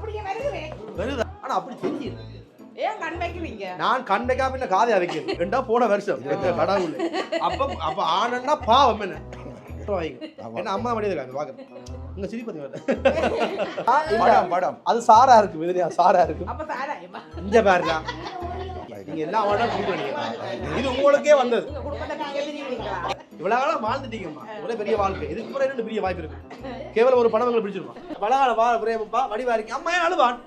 அப்படியே வருது. ஆனா அப்படி தெரியல. ஏன் கண் வைக்கிறீங்க? நான் கண் வைக்காம என்ன காதை அவைக்கிறேன். ரெண்டா போன வருஷம் கடவுள். அப்ப ஆனன்னா பாவம் என்ன? என்ன அம்மா மடியில இருக்காங்க பாக்க. உங்க சிரி பாத்தீங்க. படம் அது சாரா இருக்கு. விதியா சாரா இருக்கு. அப்ப சாராயமா? இங்க பாருடா. நீங்க எல்லாம் வாடா குடுக்குறீங்க. இது உங்களுக்கே வந்தது. உங்க குடும்பத்தை நீங்க தெரியுங்களா? இவ்வளவு காலம் வாழ்ந்துட்டீங்கம்மா. இவ்வளவு பெரிய வாழ்க்கை. இதுக்கு அப்புறம் என்ன பெரிய வாய்ப்பு இருக்கு? கேவலம் ஒரு பணம் உங்களுக்கு பிடிச்சிருமா? பலகால வா பிரேமப்பா வடிவா இருக்கு. அம்மா ஏன் அழுவான்?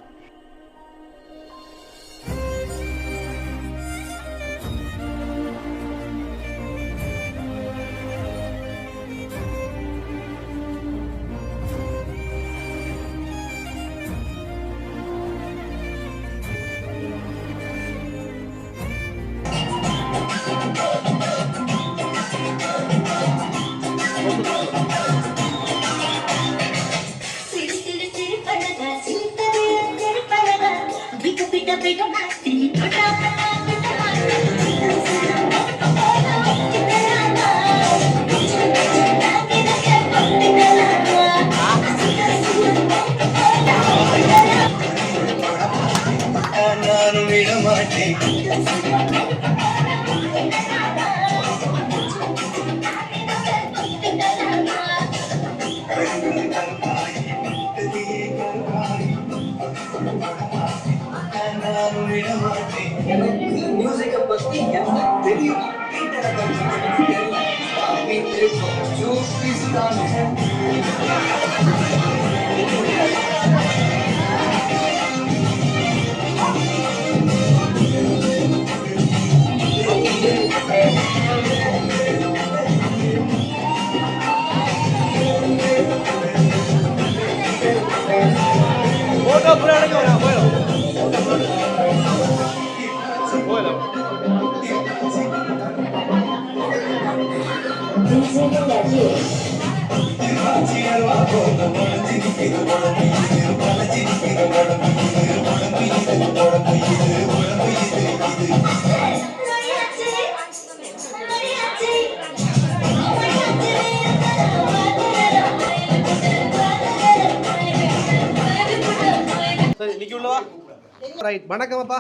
வணக்கம் அப்பா.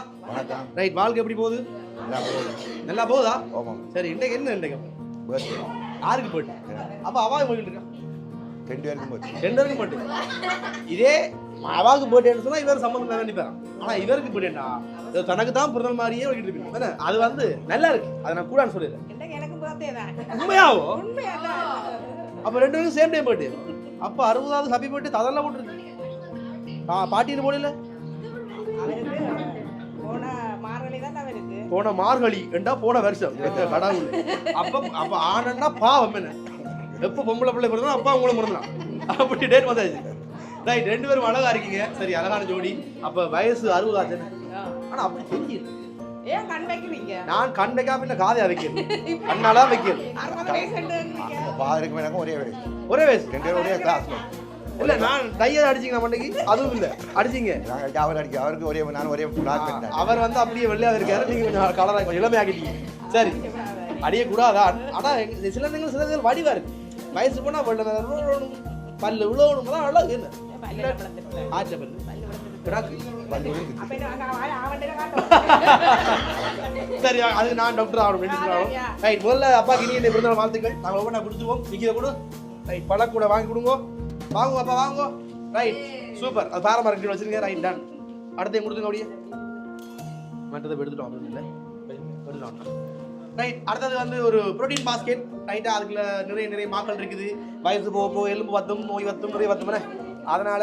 ரைட், வாழ்க்கை எப்படி போகுது? நல்லா போகுதா? சரி, இன்னைக்கு என்ன இன்னைக்கு யாருக்கு போயிட்டு? அப்ப அவாவுக்கு போயிட்டு இருக்கா? 2 பேருக்கும் போயிட்டு. இதே அவாவுக்கு போயிட்டேன்னு சொன்னா இவர் சம்பந்தம் தான் நினைப்பாரு. ஆனா இவருக்கு போயிட்டேன்னா தனக்கு தான் பிறந்தல் மாதிரியே வகிட்டு இருப்பீங்க. அது வந்து நல்லா இருக்கு. அதை நான் கூடான்னு சொல்லிடுறேன். உண்மையாவோ? அப்ப 2 பேரும் சேம் டைம் போயிட்டு. அப்ப 60வது ஹாப்பி போயிட்டு அதெல்லாம் போட்டுருக்கு. பாட்டின்னு போடல. போன மார்கழி என்றா போன வருஷம் கடவுள். அப்ப ஆனன்னா பாவம் என்ன? எப்ப பொம்பளை பிள்ளை பிறந்தா அப்பா உங்களை பிறந்தான். அப்படி டேட் வந்தாச்சு. ரைட், 2 பேரும் அழகா இருக்கீங்க. சரி, அழகான ஜோடி. அப்ப வயசு 60 ஆச்சு. ஆனா அப்படி தெரியல. ஏன் கண் வைக்கிறீங்க? நான் கண் வைக்காம என்ன காதை வைக்கிறேன். கண்ணால வைக்கிறேன். 60 வயசு ஒரே வயசு 2 பேரும் ஒரே கிளாஸ். இல்ல, நான் டையா அடிச்சீங்க மண்டைக்கு. அதுவும் இல்ல அடிச்சீங்க. அவருக்கு ஒரே நான் ஒரே அவர் வந்து அப்படியே வெள்ளையாக இருக்காரு. நீங்க கொஞ்சம் கலரா கொஞ்சம் இளமை ஆகிட்டீங்க. சரி, அடிய கூடாதான். ஆனா சில நேரங்கள் வடிவா இருக்கு. வயசு போனா பல்லு விழணும் தான் அழகு. என்ன ஆச்ச பல்லு சரி, அது நான் டாக்டர் ஆகணும். ரைட், முதல்ல அப்பாக்கு இனி என்ன பிறந்தநாள் வாழ்த்துக்கள். நாங்கள் ஒவ்வொன்றா கொடுத்துருவோம். நிக்கிற கூட ரைட், பழ கூட வாங்கி கொடுங்க. வாங்குவோம் அப்பா, வாங்குவோம். Right, super. அது பாரம்பரிய ரெண்டு வச்சிருக்கேன். Right, ton. அடுத்தையும் கொடுத்துங்க. அப்படியே மற்றதை எடுத்துட்டோம். அப்படின்னு இல்லை எடுத்துட்டோம். ரைட், அடுத்தது வந்து ஒரு ப்ரோட்டீன் பாஸ்கெட். ரைட்டா, அதுக்குள்ள நிறைய மாக்கள் இருக்குது. வயசு போக எலும்பு வத்தும், நோய் வத்தும், நிறைய வத்தும். அதனால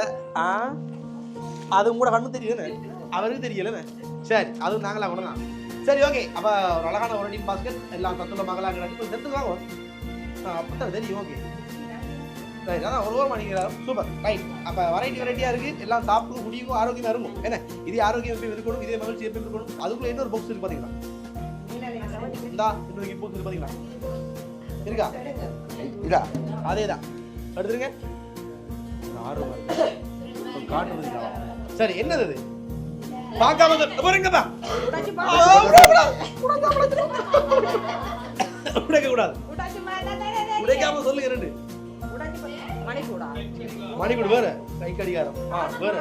அது கூட கண்ணு தெரியுதுன்னு அவருக்கு தெரியலன்னு. சரி, அதுவும் நாங்களா கொண்டலாம். சரி, ஓகே. அப்போ ஒரு அழகான ப்ரோட்டீன் பாஸ்கெட் எல்லாம் சத்துள்ள மகளாக கிடக்கு. செத்து வாங்குவோம். அப்படித்தான் தெரியும். Okay, right. அதான் ஒரு மணிங்கிறார். சூப்பர். ரைட், அப்போ வெரைட்டியாக இருக்குது. எல்லாம் சாப்பிட்டு குடியும் ஆரோக்கியமாக இருக்கும். என்ன இதே ஆரோக்கியம் எப்படி இருக்கணும், இதே மகிழ்ச்சி எப்படி இருக்கணும். அதுக்குள்ள இன்னொரு பாக்ஸ் இருக்கு பார்த்தீங்களா? இந்தா இன்னொரு பாக்ஸ் இருக்கு பார்த்தீங்களா? இருக்கா? இதா அதே தான். எடுத்துருங்க. காட்டுறதுங்களா? சரி, என்னது அது? பார்க்காம போறீங்கப்பா. உடைக்க கூடாது. உடைக்காம சொல்லுங்க. 2 மணிக்கூடு வேற. கை கடிகாரம் வேற.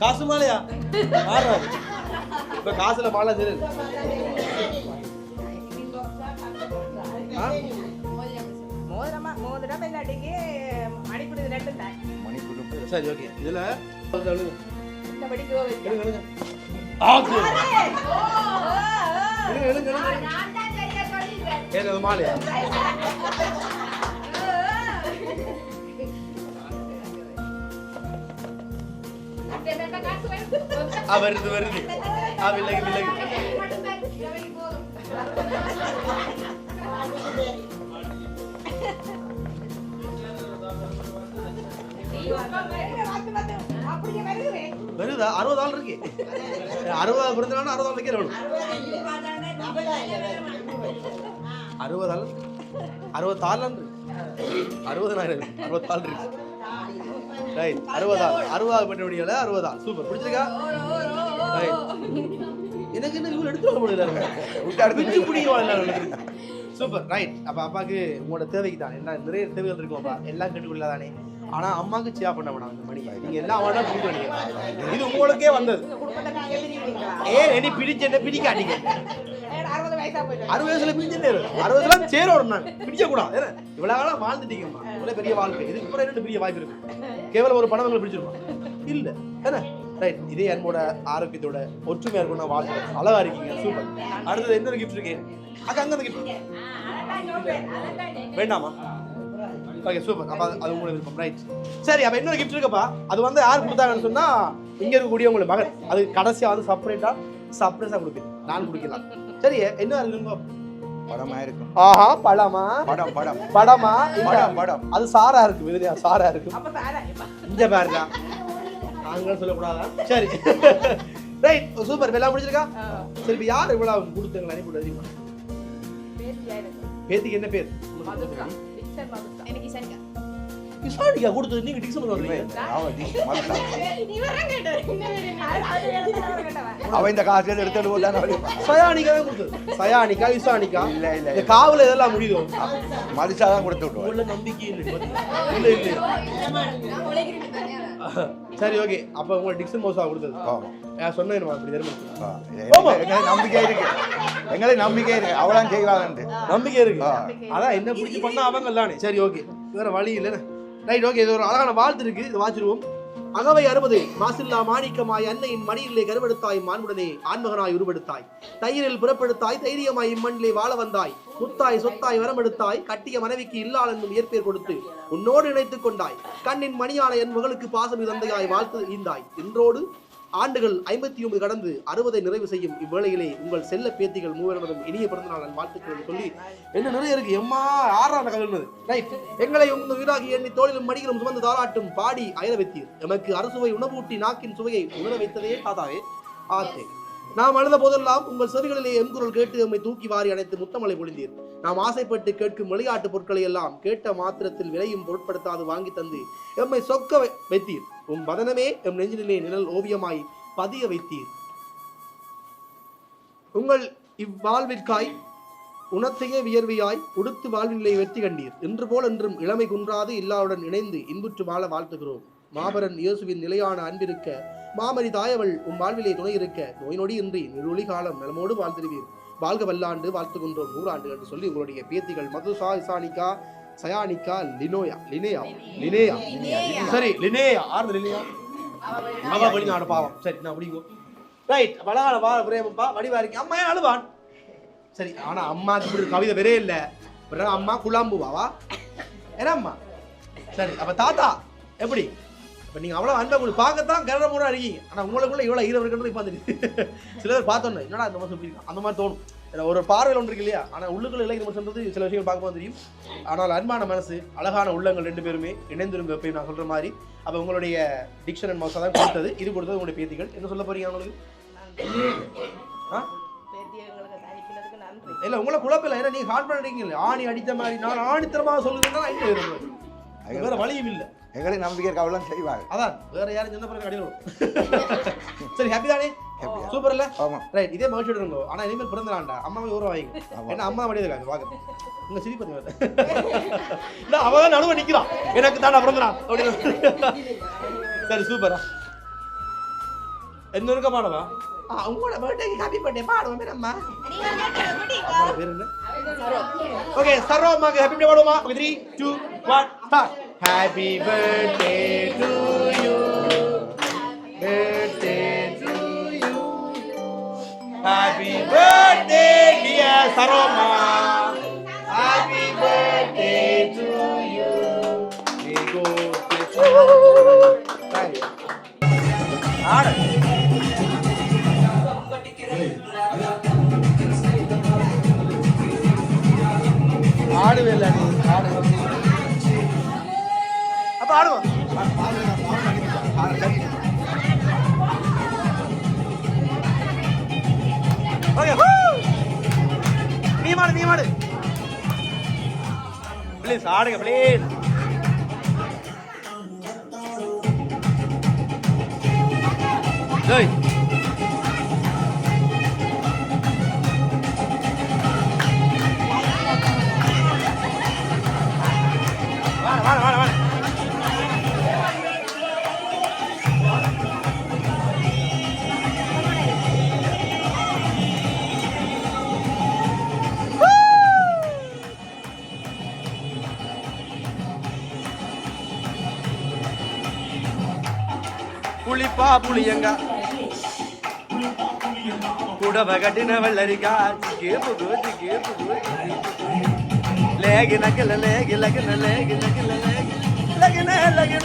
காசு மாலையா ஆடுறாரு இப்ப காசுல மாலை சரி மோதிரம் இல்லாட்டிக்கு மணிக்குடி ரெண்டு தான் மணிக்கூட்டு சரி ஓகே இதுல இந்த படிக்கு எழுங்க ஏதாவது மாலையா வருது வருது விலகி விலகி வருதா 60 ஆள் இருக்கு 60 பிறந்தாலும் 60 ஆள் வைக்கிறவன் 60 ஆள் 64 60,000 64 இருக்கு ரைட் 60 பண்ண முடியல 60 சூப்பர் பிடிச்சிருக்கா ரைட் எனக்கு என்ன இவ்வளவு எடுத்து வர முடியல விட்டு பிடிக்க சூப்பர் ரைட் அப்ப அப்பாக்கு உங்களோட தேவைக்கு தான் என்ன நிறைய தேவைகள் இருக்கும் அப்பா எல்லாம் கேட்டுக்கொள்ள தானே ஆனா அம்மாக்கு சியா பண்ண வேணாம் அந்த மணி நீங்க எல்லாம் அவனா பிடிக்க இது உங்களுக்கே வந்தது இனி பிடிச்ச என்ன பிடிக்காதீங்க 60 வயசுல பிடிச்சே 60 வயசுல சேரோம் நாங்க பிடிக்க கூடாது இவ்வளவு காலம் வாழ்ந்துட்டீங்கம்மா இவ்வளவு பெரிய வாழ்க்கை இதுக்கு அப்புறம் ரெண்டு பெரிய வாய்ப்பு இருக்கு கேவலம் ஒரு பணம் உங்களை பிடிச்சிருக்கோம் இல்ல என்ன ரைட் இதே அன்போட ஆரோக்கியத்தோட ஒற்றுமையா இருக்கும் நான் வாழ்த்துறேன் அழகா இருக்கீங்க சூப்பர் அடுத்தது இன்னொரு கிஃப்ட் இருக்கு அக்கா அங்க அந்த கிஃப்ட் வேண்டாமா ஓகே சூப்பர் அப்ப அது உங்களுக்கு விருப்பம் ரைட் சரி அப்ப இன்னொரு கிஃப்ட் இருக்குப்பா அது வந்து யார் கொடுத்தாங்கன்னு சொன்னா இங்க இருக்கக்கூடிய உங்களுக்கு மகன் அது கடைசியா வந்து சர்ப்ரைஸா கொடுப்பேன் நான் கொடுக்கலாம் சரி என்ன இருக்குங்க படமா இருக்கும் ஆஹா படமா படம் படம் படமா படம் படம் அது சாரா இருக்கு விருதியா சாரா இருக்கு அப்ப சாரா இந்த பாருங்க நாங்களும் சொல்லக்கூடாதா சரி ரைட் சூப்பர் எல்லாம் முடிச்சிருக்கா சரி இப்ப யார் இவ்வளவு கொடுத்தாங்களா அனுப்பி தெரியுமா பேத்திக்கு என்ன பேர் எனக்கு சரிங்க கிசானிக்கா கொடுத்தது நீங்க டிக்ஷன் சொல்றீங்க அவன் இந்த காசு எடுத்துட்டு போட்டான் சயானிக்கா தான் கொடுத்தது சயானிக்கா இசானிக்கா இல்ல இல்ல இந்த காவல இதெல்லாம் முடியுதோ மதிச்சா தான் கொடுத்து விட்டுருவோம் உள்ள நம்பிக்கை இல்ல இல்ல சரி ஓகே அப்ப உங்க டிக்ஷன் மோசா கொடுத்தது சொன்னேன் அப்படி எங்களுக்கு நம்பிக்கை இருக்கு எங்களுக்கு நம்பிக்கை இருக்கு அவளாம் செய்வாங்க நம்பிக்கை இருக்கு அதான் என்ன பிடிச்சி பண்ணா அவங்க இல்லானே சரி ஓகே வேற வழி இல்லைன்னு ரைட் ஓகே இது ஒரு அழகான வாழ்த்து இருக்கு இதை வாச்சிருவோம் அகவை 60 மாசில்லா மாணிக்கமாய் அன்னையின் மடியிலே கருவெடுத்தாய் மாண்புடனே ஆண்மகனாய் உருவெடுத்தாய் தயிரில் புறப்படுத்தாய் தைரியமாய் இம்மண்ணிலே வாழ வந்தாய் முத்தாய் சொத்தாய் வரமெடுத்தாய் கட்டிய மனைவிக்கு இல்லாள் என்னும் இயற்பேர் கொடுத்து உன்னோடு இணைத்துக் கொண்டாய் கண்ணின் மணியான என் மகளுக்கு பாசமி தந்தையாய் வாழ்த்து ஈந்தாய் இன்றோடு ஆண்டுகள் 59 கடந்து 60 நிறைவு செய்யும் இவ்வேளையிலே உங்கள் செல்ல பேத்திகள் மூவரிடமும் இனிய பிறந்தநாள் வாழ்த்துக்கள் சொல்லி என்ன நிறைய இருக்கு எம்மா ஆறான கவிழ்ந்தது ரைட் எங்களை உங்க வீடாகி எண்ணி தோளிலும் மடிகளும் சுமந்து தாராட்டும் பாடி அயர வைத்தீர் எமக்கு அறுசுவை உணவூட்டி நாக்கின் சுவையை உணர வைத்ததே தாதாவே ஆத்தே நாம் அழுத போதெல்லாம் உங்கள் செவிகளிலே எங்குரல் கேட்டு எம்மை தூக்கி வாரி அணைத்து முத்தமலை பொழிந்தீர் நாம் ஆசைப்பட்டு கேட்கும் விளையாட்டு பொருட்களை எல்லாம் கேட்ட மாத்திரத்தில் விலையும் பொருட்படுத்தாது வாங்கி தந்து எம்மை சொக்க வைத்தீர் உம் வதனமே எம் நெஞ்சிலே நிழல் ஓவியமாய் பதிய வைத்தீர் உங்கள் இவ்வாழ்விற்காய் உணத்தையே வியர்வையாய் உடுத்து வாழ்விலே வெற்றி கண்டீர் இன்று போல் என்றும் இளமை குன்றாது இல்லாவுடன் இணைந்து இன்புற்று வாழ வாழ்த்துகிறோம் மாபரன் இயேசுவின் நிலையான அன்பிருக்க மாமரி தாயவள் உம் வாழ்விலே துணை இருக்க நோய் நொடி இன்றி நிருளி காலம் நலமோடு வாழ்த்திருவீர் வாழ்க வல்லாண்டு வாழ்த்துகின்றோம் 100 ஆண்டு என்று சொல்லி உங்களுடைய பேத்திகள் மதுசா இசானிகா சயானிகா லினேயா சரி லினேயா ஆறு லினேயா அவ வெளிநாடு பாவம் சரி நான் முடிக்கும் ரைட் வளகால வா பிரேமப்பா வடிவா இருக்கு அம்மா ஏன் அழுவான் சரி ஆனா அம்மாக்கு இப்படி கவிதை வரே இல்ல அம்மா குழாம்புவாவா ஏன்னா அம்மா சரி அப்ப தாத்தா எப்படி இப்போ நீங்கள் அவ்வளோ அன்பை உங்களுக்கு பார்க்கத்தான் கரடமோட இருக்கீங்க ஆனால் உங்களுக்குள்ள இவ்வளோ ஈரம் இருக்கிறது இப்போ வந்துடுது சில பேர் பார்த்தோன்னே என்னடா இந்த மாதிரி சொல்லியிருக்கான் அந்த மாதிரி தோணும் ஒரு பார்வையில் ஒன்று இருக்கு இல்லையா ஆனால் உள்ளுக்குள்ள இல்லை நம்ம சொல்றது சில விஷயங்கள் பார்க்கும்போது தெரியும் ஆனால் அன்பான மனசு அழகான உள்ளங்கள் 2 பேருமே இணைந்திருங்க எப்பயும் நான் சொல்கிற மாதிரி அப்போ உங்களுடைய டிக்ஷன் அண்ட் மவுஸாக தான் கொடுத்தது இது கொடுத்தது உங்களுடைய பேத்திகள் என்ன சொல்ல போறீங்க அவங்களுக்கு இல்லை உங்களை குழப்பில்லை ஏன்னா நீங்கள் ஹார்ட் பண்ணிட்டீங்க ஆணி அடித்த மாதிரி நான் ஆணித்தரமாக சொல்லுங்கன்னா வேற வழியும் இல்லை எங்களுக்கு நம்பிக்கை கவலை செய்வாங்க அதான் வேற யாரும் சொன்ன பிறகு அடிக்கணும் சரி ஹாப்பி தானே சூப்பர் இல்ல ரைட் இதே மகிழ்ச்சியோட இருங்கோ ஆனா இனிமேல் பிறந்த நாள்டா அம்மாவை ஊற வாங்க ஏன்னா அம்மா வடியா இருக்காங்க பாக்க உங்க சிரிப்பு இல்ல அவன் நடுவ நிக்கிறான் எனக்கு தான் பிறந்த நாள் அப்படின்னு சரி சூப்பரா எந்த ஒருக்க பாடவா உங்களோட பர்த்டேக்கு ஹாப்பி பர்த்டே பாடுவோம் மேடம்மா பேர் என்ன ஓகே சரோமாக்கு ஹாப்பி பர்த்டே பாடுவோமா okay 3 2 1 start happy birthday to you birthday to you happy birthday dear Saroma happy birthday to you we go right ஆடு ஆடுவே இல்லை நீ ஆடு அப்ப ஆடுவோம் ஓகே நீ மாடு ப்ளீஸ் ஆடுங்க ப்ளீஸ் டேய் வாடா புளிப்பா புளியங்க புடவ கட்டின வெள்ளரிக்கா சிக்கே புகு லேகி நகல லேகி லகன லேகி நகல லேகி லகன